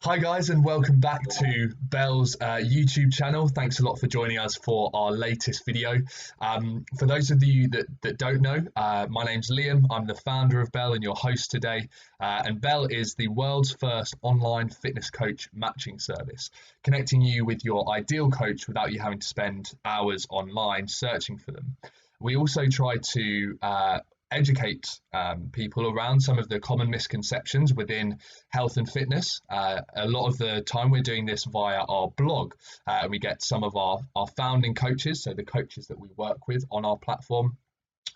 Hi guys, and welcome back to Bell's YouTube channel. Thanks a lot for joining us for our latest video. For those of you that don't know, my name's Liam. I'm the founder of Bell and your host today. And Bell is the world's first online fitness coach matching service, connecting you with your ideal coach without you having to spend hours online searching for them. We also try to educate people around some of the common misconceptions within health and fitness. A lot of the time we're doing this via our blog. We get some of our founding coaches, so the coaches that we work with on our platform,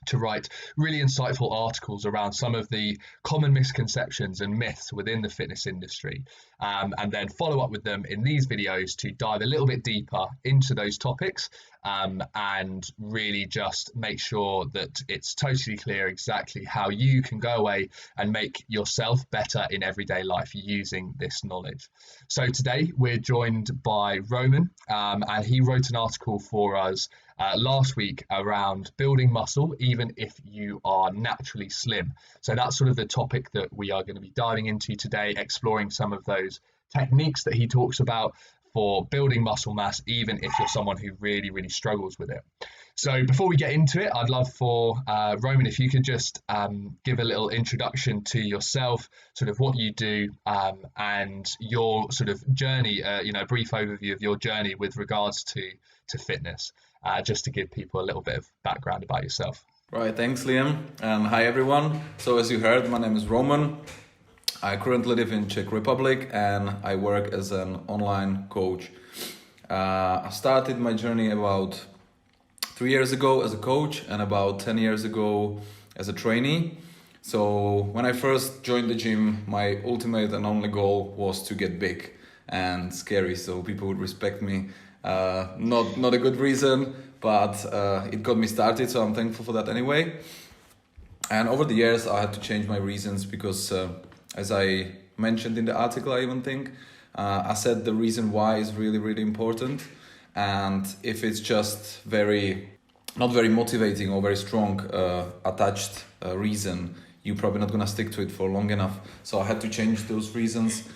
to write really insightful articles around some of the common misconceptions and myths within the fitness industry, and then follow up with them in these videos to dive a little bit deeper into those topics, and really just make sure that it's totally clear exactly how you can go away and make yourself better in everyday life using this knowledge. So today we're joined by Roman, and he wrote an article for us last week around building muscle even if you are naturally slim. So that's sort of the topic that we are going to be diving into today, exploring some of those techniques that he talks about for building muscle mass even if you're someone who really struggles with it. So before we get into it, I'd love for Roman, if you could just give a little introduction to yourself, sort of what you do, and your sort of journey, a brief overview of your journey with regards to fitness, just to give people a little bit of background about yourself. Right, thanks Liam, and hi everyone. So as you heard, my name is Roman. I currently live in Czech Republic and I work as an online coach. I started my journey about 3 years ago as a coach and about 10 years ago as a trainee. So when I first joined the gym, my ultimate and only goal was to get big and scary so people would respect me. Not a good reason, but it got me started, so I'm thankful for that anyway. And over the years I had to change my reasons because as I mentioned in the article, I even think, I said the reason why is really important. And if it's just not very motivating or very strong attached reason, you're probably not gonna stick to it for long enough. So I had to change those reasons.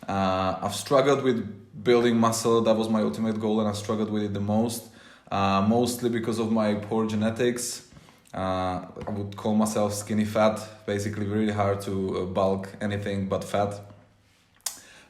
I've struggled with building muscle. That was my ultimate goal and I struggled with it the most, mostly because of my poor genetics. I would call myself skinny fat, basically really hard to bulk anything but fat.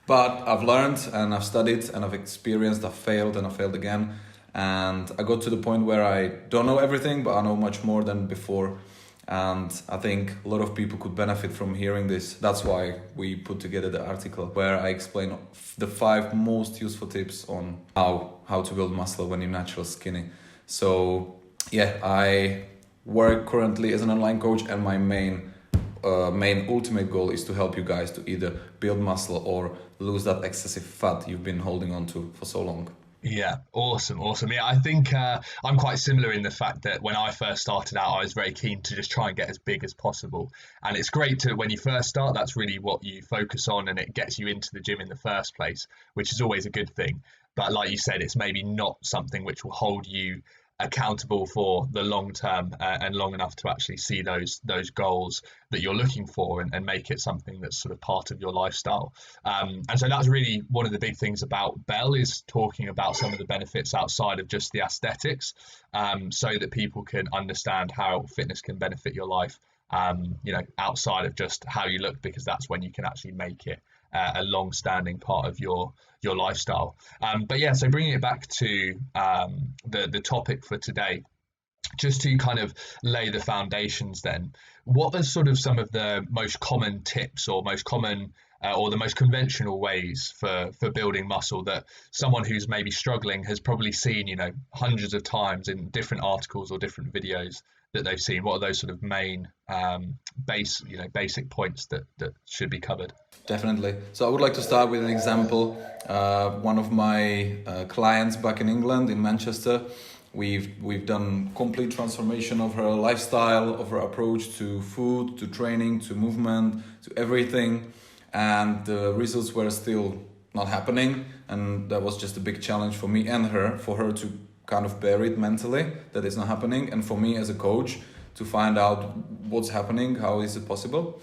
But I've learned and I've studied and I've experienced, I've failed and I failed again. And I got to the point where I don't know everything, but I know much more than before. And I think a lot of people could benefit from hearing this. That's why we put together the article where I explain the 5 most useful tips on how to build muscle when you're natural skinny. So yeah, I work currently as an online coach and my main ultimate goal is to help you guys to either build muscle or lose that excessive fat you've been holding on to for so long. Yeah, awesome. Yeah, I think I'm quite similar in the fact that when I first started out, I was very keen to just try and get as big as possible. And it's great to, when you first start, that's really what you focus on and it gets you into the gym in the first place, which is always a good thing. But like you said, it's maybe not something which will hold you accountable for the long term, and long enough to actually see those goals that you're looking for and make it something that's sort of part of your lifestyle. And so that's really one of the big things about Bell, is talking about some of the benefits outside of just the aesthetics, so that people can understand how fitness can benefit your life, outside of just how you look, because that's when you can actually make it a long-standing part of your lifestyle. But yeah, so bringing it back to the topic for today, just to kind of lay the foundations then, what are sort of some of the most common tips or most common or the most conventional ways for building muscle that someone who's maybe struggling has probably seen, hundreds of times in different articles or different videos that they've seen? What are those sort of main basic points that should be covered? Definitely. So I would like to start with an example. One of my clients back in England, in Manchester, we've done complete transformation of her lifestyle, of her approach to food, to training, to movement, to everything. And the results were still not happening. And that was just a big challenge for me and her, for her to kind of bear it mentally that it's not happening, and for me as a coach to find out what's happening, how is it possible.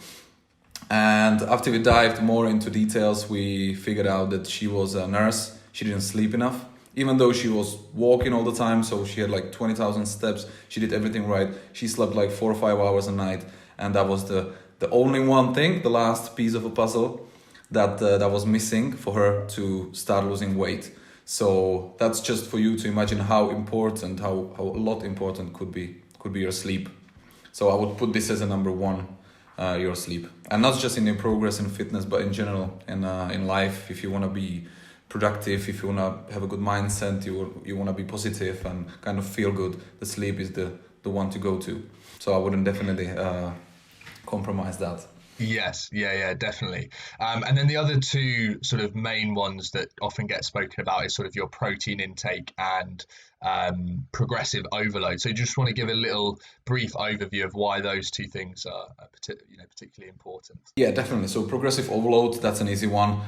And after we dived more into details, we figured out that she was a nurse. She didn't sleep enough, even though she was walking all the time. So she had like 20,000 steps. She did everything right. She slept like 4 or 5 hours a night. And that was the only one thing, the last piece of a puzzle that was missing for her to start losing weight. So that's just for you to imagine how important, how a lot important could be your sleep. So I would put this as a number one, your sleep, and not just in your progress in fitness, but in general in life. If you want to be productive, if you want to have a good mindset, you want to be positive and kind of feel good, the sleep is the one to go to. So I wouldn't definitely compromise that. Yes, yeah, definitely. And then the other two sort of main ones that often get spoken about is sort of your protein intake and progressive overload. So just want to give a little brief overview of why those two things are particularly important. Yeah, definitely. So progressive overload, that's an easy one.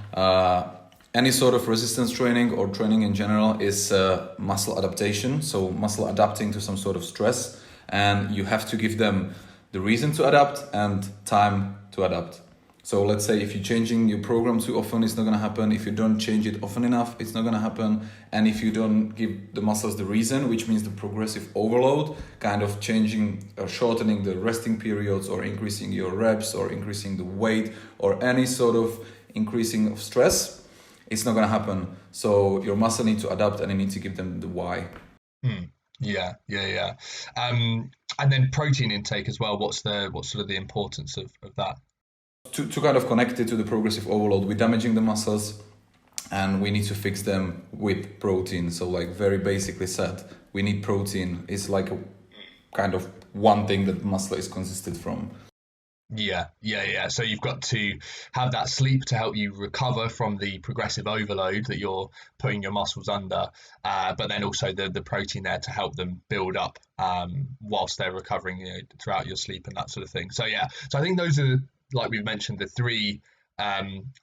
Any sort of resistance training or training in general is muscle adaptation. So muscle adapting to some sort of stress, and you have to give them the reason to adapt and time to adapt. So let's say if you're changing your program too often, it's not going to happen. If you don't change it often enough, it's not going to happen. And if you don't give the muscles the reason, which means the progressive overload, kind of changing or shortening the resting periods or increasing your reps or increasing the weight or any sort of increasing of stress, it's not going to happen. So your muscle need to adapt and you need to give them the why. Yeah. And then protein intake as well. What's sort of the importance of that? To kind of connect it to the progressive overload, we're damaging the muscles and we need to fix them with protein. So like very basically said, we need protein. It's like a kind of one thing that muscle is consisted from. Yeah. So you've got to have that sleep to help you recover from the progressive overload that you're putting your muscles under, but then also the protein there to help them build up whilst they're recovering, throughout your sleep and that sort of thing. So yeah, so I think those are, like we've mentioned, the three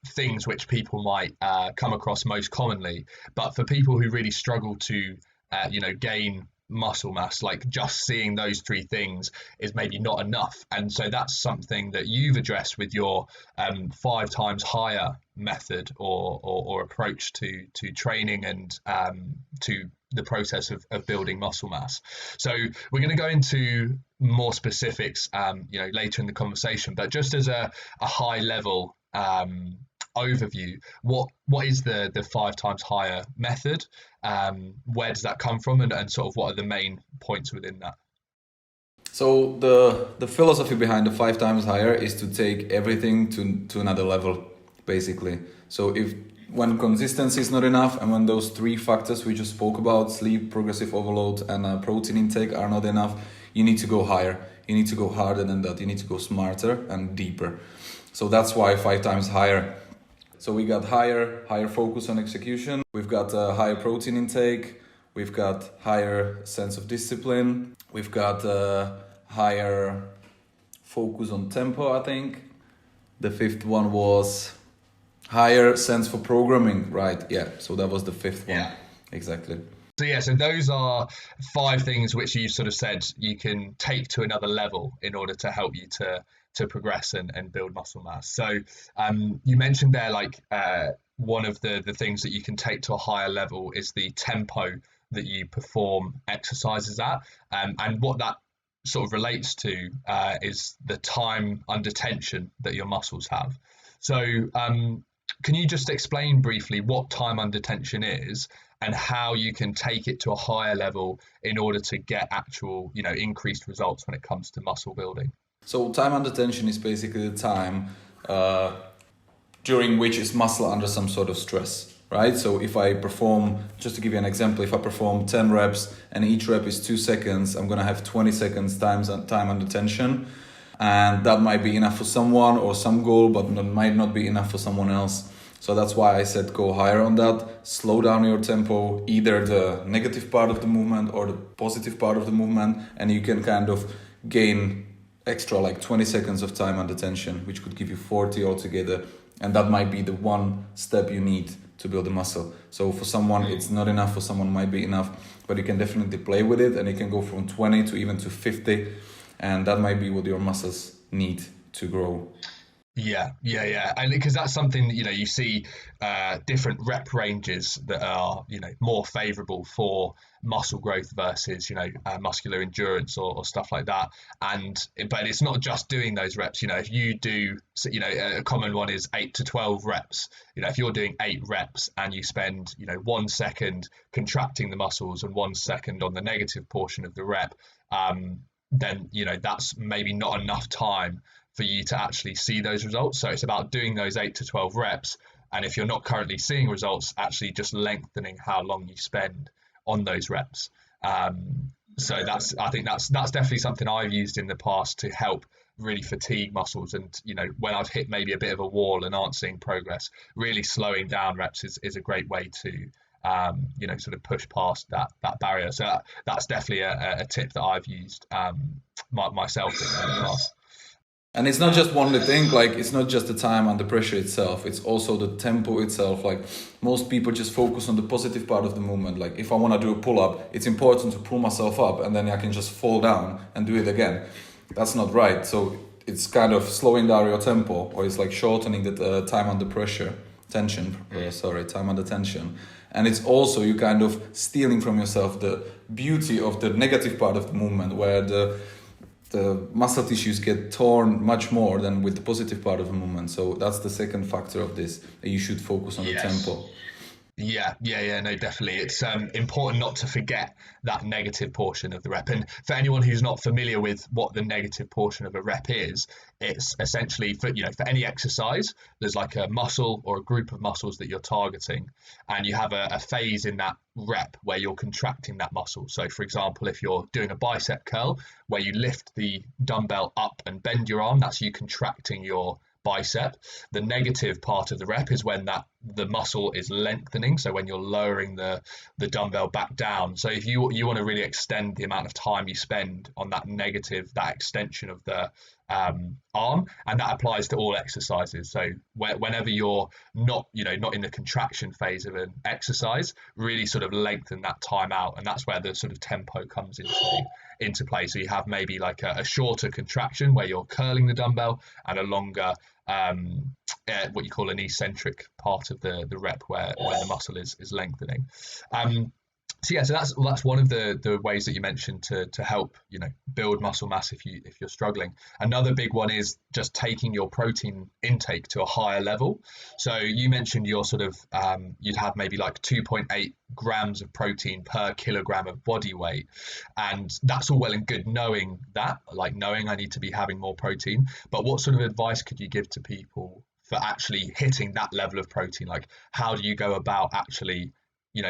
things which people might come across most commonly. But for people who really struggle to gain muscle mass, like just seeing those three things is maybe not enough, and so that's something that you've addressed with your 5 times higher method or approach to training and to the process of building muscle mass. So we're going to go into more specifics later in the conversation, but just as a high level overview, what is the 5 times higher method? Where does that come from, and sort of what are the main points within that? So the philosophy behind the 5 times higher is to take everything to another level, basically. So when consistency is not enough, and when those 3 factors we just spoke about, sleep, progressive overload, and protein intake are not enough, you need to go higher. You need to go harder than that. You need to go smarter and deeper. So that's why 5 times higher. So we got higher focus on execution. We've got a higher protein intake. We've got higher sense of discipline. We've got a higher focus on tempo, I think. The 5th one was higher sense for programming, right? Yeah, so that was the 5th one. Yeah. Exactly. So those are 5 things which you sort of said you can take to another level in order to help you to progress and build muscle mass. So you mentioned there, like one of the things that you can take to a higher level is the tempo that you perform exercises at, and what that sort of relates to is the time under tension that your muscles have. So can you just explain briefly what time under tension is and how you can take it to a higher level in order to get actual, increased results when it comes to muscle building? So time under tension is basically the time during which is muscle under some sort of stress, right? So if I perform, just to give you an example, if I perform 10 reps and each rep is 2 seconds, I'm gonna have 20 seconds time under tension. And that might be enough for someone or some goal, but might not be enough for someone else. So that's why I said go higher on that, slow down your tempo, either the negative part of the movement or the positive part of the movement, and you can kind of gain extra like 20 seconds of time under tension, which could give you 40 altogether. And that might be the one step you need to build a muscle. So for someone it's not enough, for someone might be enough, but you can definitely play with it and it can go from 20 to even to 50. And that might be what your muscles need to grow. Yeah, and because that's something that, you see different rep ranges that are, more favorable for muscle growth versus, muscular endurance or stuff like that. And but it's not just doing those reps. If you do, so, a common one is 8 to 12 reps. If you're doing 8 reps and you spend, 1 second contracting the muscles and 1 second on the negative portion of the rep, then that's maybe not enough time for you to actually see those results. So it's about doing those 8 to 12 reps. And if you're not currently seeing results, actually just lengthening how long you spend on those reps. So I think that's definitely something I've used in the past to help really fatigue muscles. And when I've hit maybe a bit of a wall and aren't seeing progress, really slowing down reps is a great way to sort of push past that barrier. So that's definitely a tip that I've used myself in the past. And it's not just one thing, like it's not just the time under pressure itself, it's also the tempo itself. Like most people just focus on the positive part of the movement. Like if I want to do a pull-up, it's important to pull myself up and then I can just fall down and do it again. That's not right. So it's kind of slowing down your tempo, or it's like shortening the time under pressure, time under tension. And it's also you kind of stealing from yourself the beauty of the negative part of the movement, where the muscle tissues get torn much more than with the positive part of the movement. So that's the second factor of this, that you should focus on the tempo. Yeah, no, definitely. It's important not to forget that negative portion of the rep. And for anyone who's not familiar with what the negative portion of a rep is, it's essentially for any exercise, there's like a muscle or a group of muscles that you're targeting, and you have a phase in that rep where you're contracting that muscle. So for example, if you're doing a bicep curl where you lift the dumbbell up and bend your arm, that's you contracting your bicep. The negative part of the rep is when the muscle is lengthening, so when you're lowering the dumbbell back down. So if you want to really extend the amount of time you spend on that extension of the arm, and that applies to all exercises. So whenever you're not in the contraction phase of an exercise, really sort of lengthen that time out, and that's where the sort of tempo comes into play. So you have maybe like a shorter contraction where you're curling the dumbbell, and a longer what you call an eccentric part of the rep where the muscle is lengthening. So that's one of the ways that you mentioned to help build muscle mass if you're struggling. Another big one is just taking your protein intake to a higher level. So you mentioned your sort of you'd have maybe like 2.8 grams of protein per kilogram of body weight, and that's all well and good knowing I need to be having more protein. But what sort of advice could you give to people for actually hitting that level of protein? Like, how do you go about actually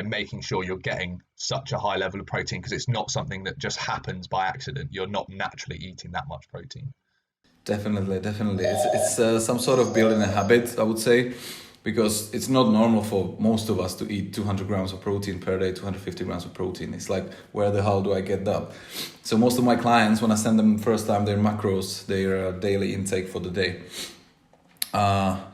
making sure you're getting such a high level of protein? Because it's not something that just happens by accident. You're not naturally eating that much protein. Definitely. It's some sort of building a habit, I would say, because it's not normal for most of us to eat 200 grams of protein per day, 250 grams of protein. It's like, where the hell do I get that? So most of my clients, when I send them first time their macros, their daily intake for the day,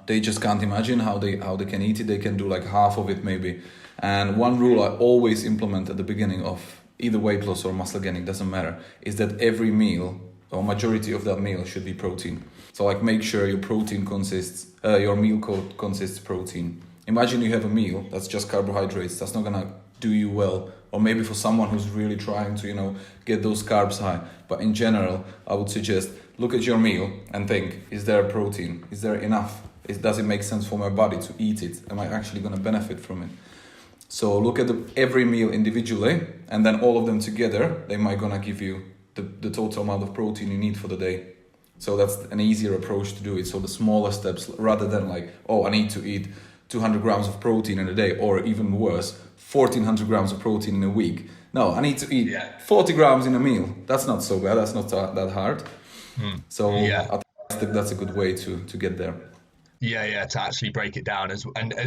they just can't imagine how they can eat it. They can do like half of it maybe. And one rule I always implement at the beginning of either weight loss or muscle gaining, doesn't matter, is that every meal or majority of that meal should be protein. So like make sure your protein your meal consists protein. Imagine you have a meal that's just carbohydrates. That's not gonna do you well. Or maybe for someone who's really trying to get those carbs high. But in general, I would suggest look at your meal and think: is there protein? Is there enough? Does it make sense for my body to eat it? Am I actually gonna benefit from it? So look at every meal individually, and then all of them together, they might gonna give you the total amount of protein you need for the day. So that's an easier approach to do it. So the smaller steps, rather than like, oh, I need to eat 200 grams of protein in a day, or even worse, 1400 grams of protein in a week. No, I need to eat 40 grams in a meal. That's not so bad. That's not that hard. So I think that's a good way to get there. Yeah, to actually break it down as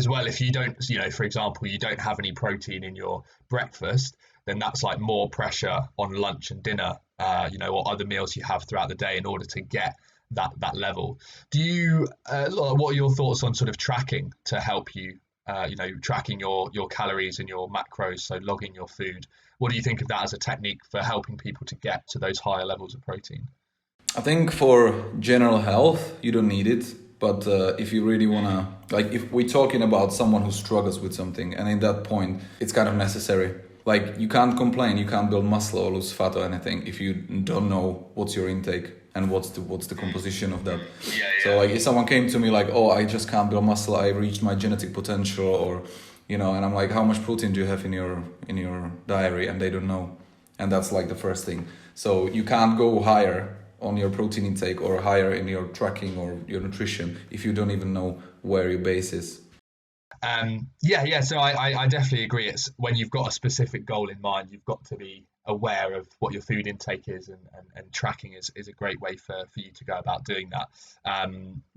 well. If you don't, for example, you don't have any protein in your breakfast, then that's like more pressure on lunch and dinner, or other meals you have throughout the day in order to get that level. Do you, what are your thoughts on sort of tracking to help you, tracking your calories and your macros, so logging your food? What do you think of that as a technique for helping people to get to those higher levels of protein? I think for general health, you don't need it. But if you really wanna, like, if we're talking about someone who struggles with something, and in that point, it's kind of necessary. Like, you can't complain, you can't build muscle or lose fat or anything if you don't know what's your intake and what's the composition of that. So like, if someone came to me like, oh, I just can't build muscle, I reached my genetic potential, or and I'm like, how much protein do you have in your diary? And they don't know, and that's like the first thing. So you can't go higher on your protein intake or higher in your tracking or your nutrition if you don't even know where your base is. So I definitely agree. It's when you've got a specific goal in mind, you've got to be aware of what your food intake is, and tracking is a great way for you to go about doing that.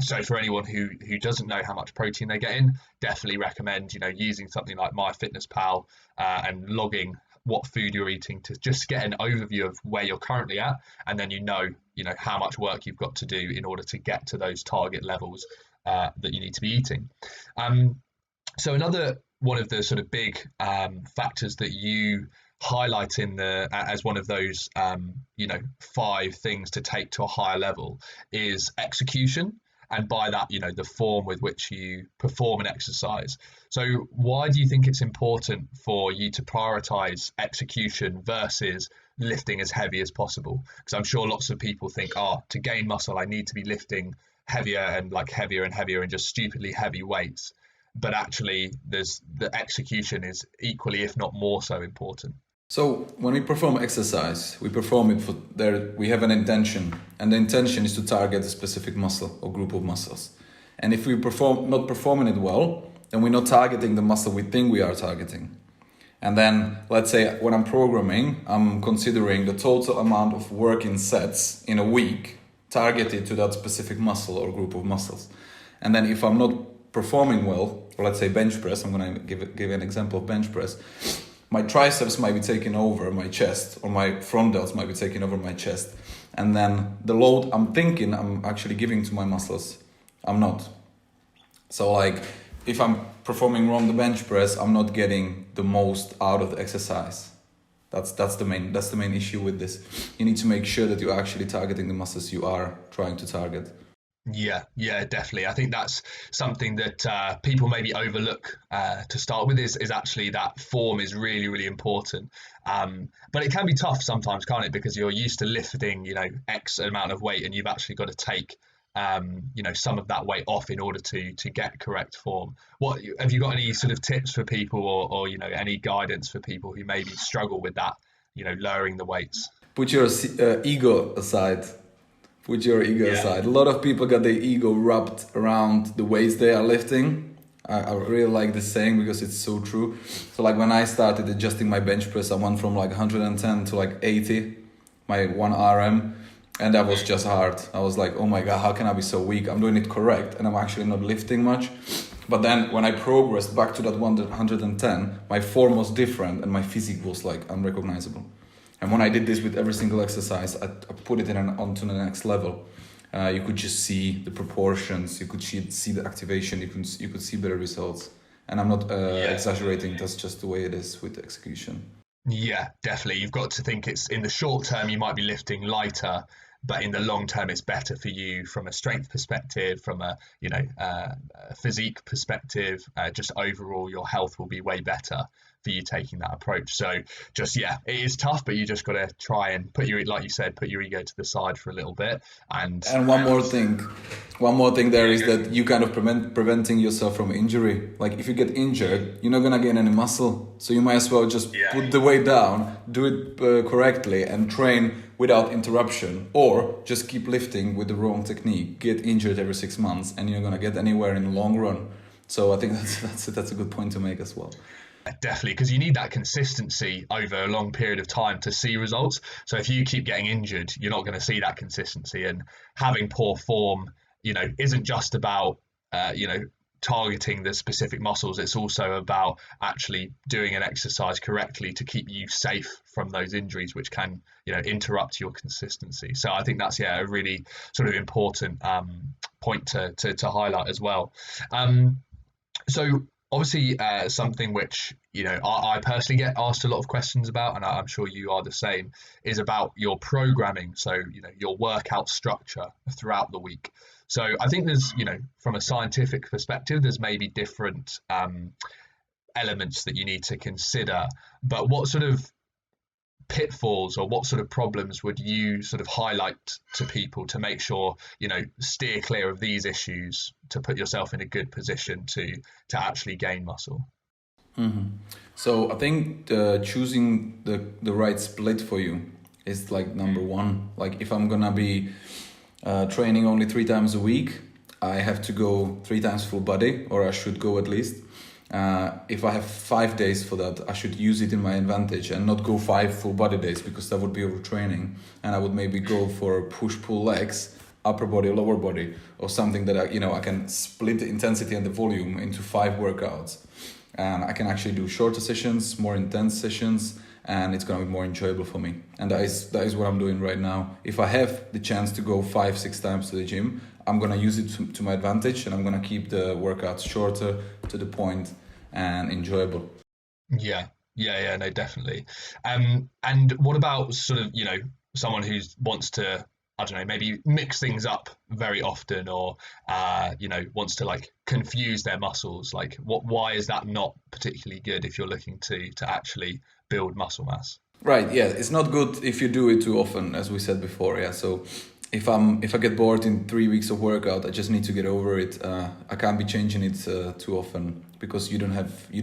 So for anyone who doesn't know how much protein they get in, definitely recommend using something like MyFitnessPal and logging what food you're eating to just get an overview of where you're currently at, and then how much work you've got to do in order to get to those target levels that you need to be eating. So another one of the sort of big factors that you highlight as one of those 5 things to take to a higher level is execution, and by that the form with which you perform an exercise. So why do you think it's important for you to prioritize execution versus lifting as heavy as possible? Because I'm sure lots of people think, to gain muscle I need to be lifting heavier and heavier and just stupidly heavy weights. But actually, the execution is equally, if not more so, important. So when we perform exercise, we perform it we have an intention, and the intention is to target a specific muscle or group of muscles. And if we not performing it well, then we're not targeting the muscle we think we are targeting. And then let's say when I'm programming, I'm considering the total amount of work in sets in a week targeted to that specific muscle or group of muscles. And then if I'm not performing well, or let's say bench press, I'm going to give an example of bench press, my triceps might be taking over my chest, or my front delts might be taking over my chest, and then the load I'm thinking I'm actually giving to my muscles, I'm not. So like, if I'm performing wrong the bench press, I'm not getting the most out of the exercise. That's the main issue with this. You need to make sure that you're actually targeting the muscles you are trying to target. Yeah, definitely. I think that's something that people maybe overlook to start with is actually that form is really, really important. But it can be tough sometimes, can't it? Because you're used to lifting, X amount of weight, and you've actually got to take, some of that weight off in order to get correct form. What have you got any sort of tips for people, or any guidance for people who maybe struggle with that, lowering the weights? Put your ego aside. Put your ego aside. A lot of people got their ego wrapped around the weights they are lifting. I really like this saying because it's so true. So like when I started adjusting my bench press, I went from like 110 to like 80, my 1 RM. And that was just hard. I was like, oh my God, how can I be so weak? I'm doing it correct and I'm actually not lifting much. But then when I progressed back to that 110, my form was different and my physique was like unrecognizable. And when I did this with every single exercise, I put it onto the next level. You could just see the proportions, you could see the activation, you could see better results. And I'm not exaggerating, that's just the way it is with execution. Yeah, definitely. You've got to think it's in the short term, you might be lifting lighter, but in the long term, it's better for you from a strength perspective, from a physique perspective. Just overall, your health will be way better for you taking that approach. So it is tough, but you just got to try and put your ego to the side for a little bit. And one more thing there is that you kind of preventing yourself from injury. Like if you get injured, you're not gonna gain any muscle, so you might as well just put the weight down, do it correctly, and train without interruption, or just keep lifting with the wrong technique, get injured every 6 months, and you're gonna get anywhere in the long run. So I think that's a good point to make as well. Definitely, because you need that consistency over a long period of time to see results. So if you keep getting injured, you're not going to see that consistency. And having poor form, isn't just about, targeting the specific muscles. It's also about actually doing an exercise correctly to keep you safe from those injuries, which can, interrupt your consistency. So I think that's a really sort of important point to highlight as well. So obviously, something which I personally get asked a lot of questions about, and I'm sure you are the same, is about your programming. So your workout structure throughout the week. So I think there's from a scientific perspective, there's maybe different elements that you need to consider. But what sort of pitfalls or what sort of problems would you sort of highlight to people to make sure steer clear of these issues to put yourself in a good position to actually gain muscle? So I think choosing the right split for you is like number one. Like if I'm gonna be training only 3 times a week, I have to go 3 times full body, or I should go at least. If I have 5 days for that, I should use it in my advantage and not go 5 full body days, because that would be overtraining. And I would maybe go for push-pull legs, upper body, lower body, or something that I can split the intensity and the volume into 5 workouts. And I can actually do shorter sessions, more intense sessions, and it's gonna be more enjoyable for me. And that is what I'm doing right now. If I have the chance to go 5-6 times to the gym, I'm gonna use it to my advantage, and I'm gonna keep the workouts shorter, to the point, and enjoyable. Yeah, no, definitely. And what about sort of someone who wants to, I don't know, maybe mix things up very often, or wants to like confuse their muscles. Like, why is that not particularly good if you're looking to actually build muscle mass? Right, yeah, it's not good if you do it too often, as we said before. Yeah, so if I get bored in 3 weeks of workout, I just need to get over it. I can't be changing it too often, because you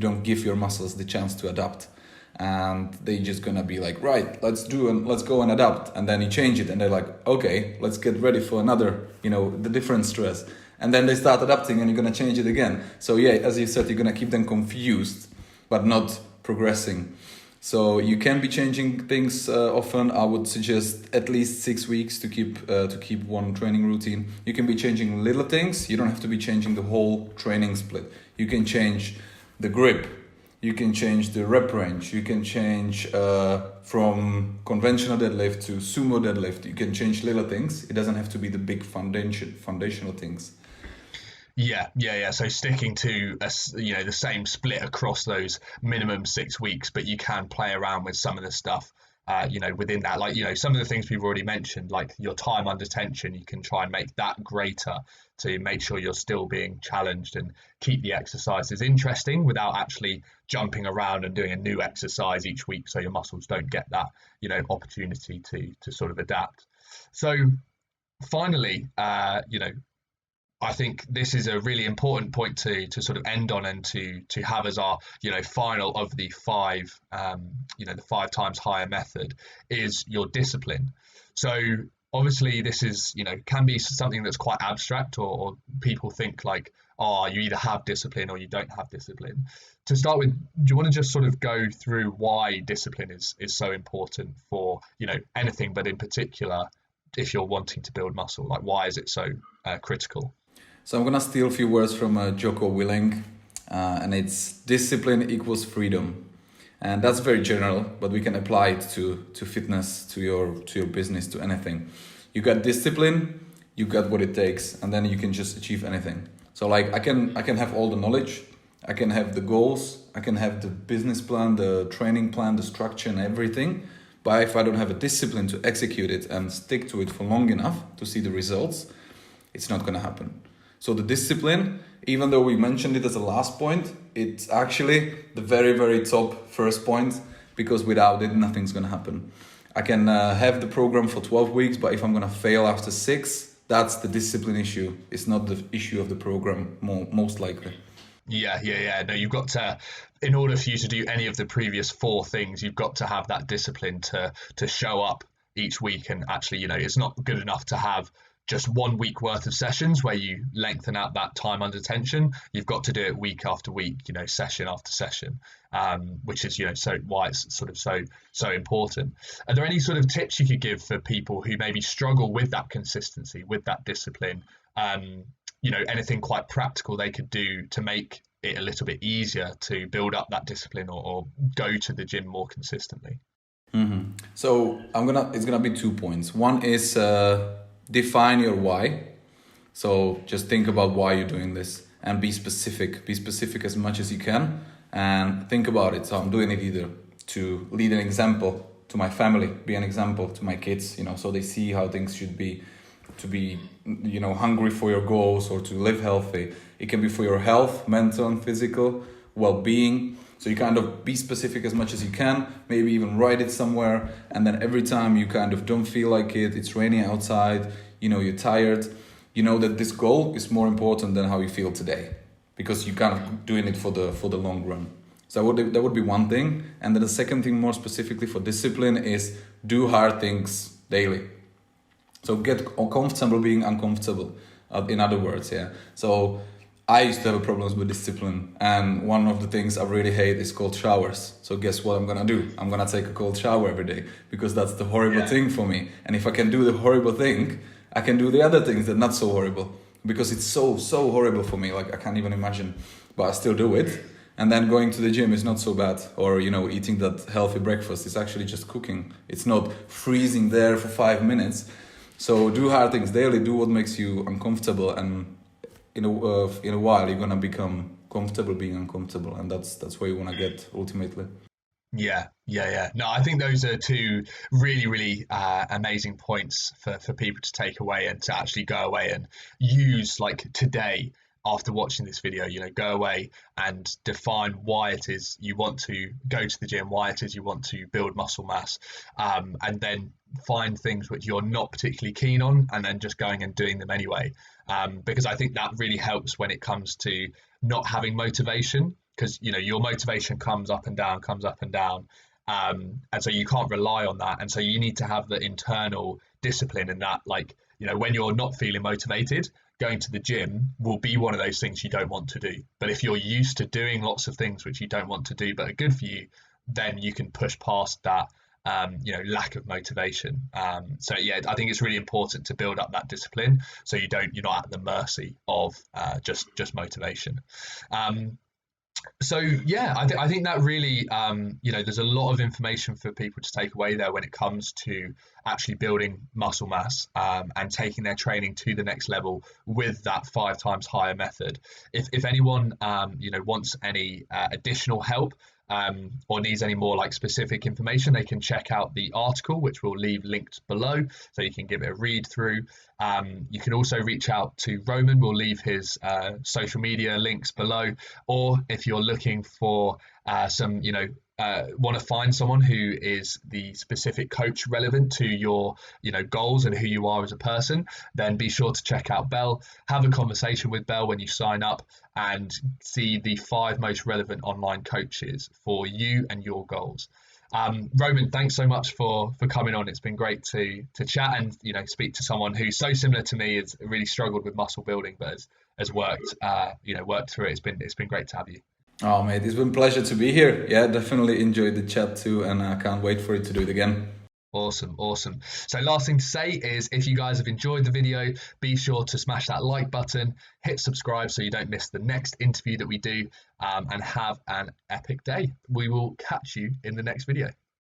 don't give your muscles the chance to adapt, and they just gonna be like, right, let's go and adapt, and then you change it, and they're like, okay, let's get ready for another, the different stress, and then they start adapting, and you're gonna change it again. So yeah, as you said, you're gonna keep them confused, but not progressing. So you can be changing things often. I would suggest at least 6 weeks to keep one training routine. You can be changing little things. You don't have to be changing the whole training split. You can change the grip. You can change the rep range. You can change from conventional deadlift to sumo deadlift. You can change little things. It doesn't have to be the big foundational things. Yeah. So sticking to the same split across those minimum 6 weeks, but you can play around with some of the stuff, within that. Like some of the things we've already mentioned, like your time under tension, you can try and make that greater to make sure you're still being challenged and keep the exercises interesting without actually jumping around and doing a new exercise each week, so your muscles don't get that opportunity to sort of adapt. So finally, I think this is a really important point to sort of end on, and to have as our final of the five the 5 times higher method is your discipline. So obviously this is can be something that's quite abstract, or people think like, oh, you either have discipline or you don't have discipline. To start with, do you want to just sort of go through why discipline is so important for anything, but in particular if you're wanting to build muscle? Like, why is it so critical? So I'm gonna steal a few words from Jocko Willink, and it's discipline equals freedom, and that's very general, but we can apply it to fitness, to your business, to anything. You got discipline, you got what it takes, and then you can just achieve anything. So like I can have all the knowledge, I can have the goals, I can have the business plan, the training plan, the structure, and everything. But if I don't have a discipline to execute it and stick to it for long enough to see the results, it's not gonna happen. So the discipline, even though we mentioned it as a last point, it's actually the very, very top first point, because without it, nothing's going to happen. I can have the program for 12 weeks, but if I'm going to fail after 6, that's the discipline issue. It's not the issue of the program, most likely. Yeah. No, you've got to, in order for you to do any of the previous 4 things, you've got to have that discipline to show up each week. And actually, it's not good enough to have just 1 week worth of sessions where you lengthen out that time under tension. You've got to do it week after week, session after session, which is, so why it's sort of so important. Are there any sort of tips you could give for people who maybe struggle with that consistency, with that discipline? Anything quite practical they could do to make it a little bit easier to build up that discipline, or go to the gym more consistently? Mm-hmm. So it's gonna be 2 points. One is define your why. So just think about why you're doing this. and be specific as much as you can, and think about it. So I'm doing it either to lead an example to my family, be an example to my kids, so they see how things should be, to be, hungry for your goals or to live healthy. It can be for your health, mental and physical well-being. So you kind of be specific as much as you can, maybe even write it somewhere, and then every time you kind of don't feel like it, it's raining outside, you're tired, you know that this goal is more important than how you feel today, because you're kind of doing it for the long run. So that would be one thing. And then the second thing, more specifically for discipline, is do hard things daily. So get comfortable being uncomfortable, in other words, yeah. So I used to have problems with discipline, and one of the things I really hate is cold showers. So guess what I'm gonna do? I'm gonna take a cold shower every day, because that's the horrible thing for me. And if I can do the horrible thing, I can do the other things that are not so horrible, because it's so horrible for me. Like, I can't even imagine, but I still do it. And then going to the gym is not so bad, or eating that healthy breakfast. It's actually just cooking. It's not freezing there for 5 minutes. So do hard things daily. Do what makes you uncomfortable, and in a while you're gonna become comfortable being uncomfortable, and that's where you want to get ultimately. Yeah. No, I think those are two really amazing points for people to take away and to actually go away and use, like today. After watching this video, go away and define why it is you want to go to the gym, why it is you want to build muscle mass, and then find things which you're not particularly keen on, and then just going and doing them anyway. Because I think that really helps when it comes to not having motivation, because your motivation comes up and down, and so you can't rely on that, and so you need to have the internal discipline, and that, like, when you're not feeling motivated, going to the gym will be one of those things you don't want to do. But if you're used to doing lots of things which you don't want to do but are good for you, then you can push past that lack of motivation. So yeah, I think it's really important to build up that discipline, so you're not at the mercy of just motivation. So yeah, I think that really, there's a lot of information for people to take away there when it comes to actually building muscle mass, and taking their training to the next level with that 5 times higher method. If anyone wants any additional help, or needs any more like specific information, they can check out the article, which we'll leave linked below, so you can give it a read through. You can also reach out to Roman. We'll leave his social media links below. Or if you're looking for some, want to find someone who is the specific coach relevant to your, goals and who you are as a person, then be sure to check out Bell. Have a conversation with Bell when you sign up, and see the 5 most relevant online coaches for you and your goals. Roman, thanks so much for coming on. It's been great to chat and speak to someone who's so similar to me, has really struggled with muscle building, but has worked through it. It's been great to have you. Oh mate, it's been a pleasure to be here. Yeah, definitely enjoyed the chat too, and I can't wait for it to do it again. Awesome. So last thing to say is, if you guys have enjoyed the video, be sure to smash that like button, hit subscribe so you don't miss the next interview that we do, and have an epic day. We will catch you in the next video.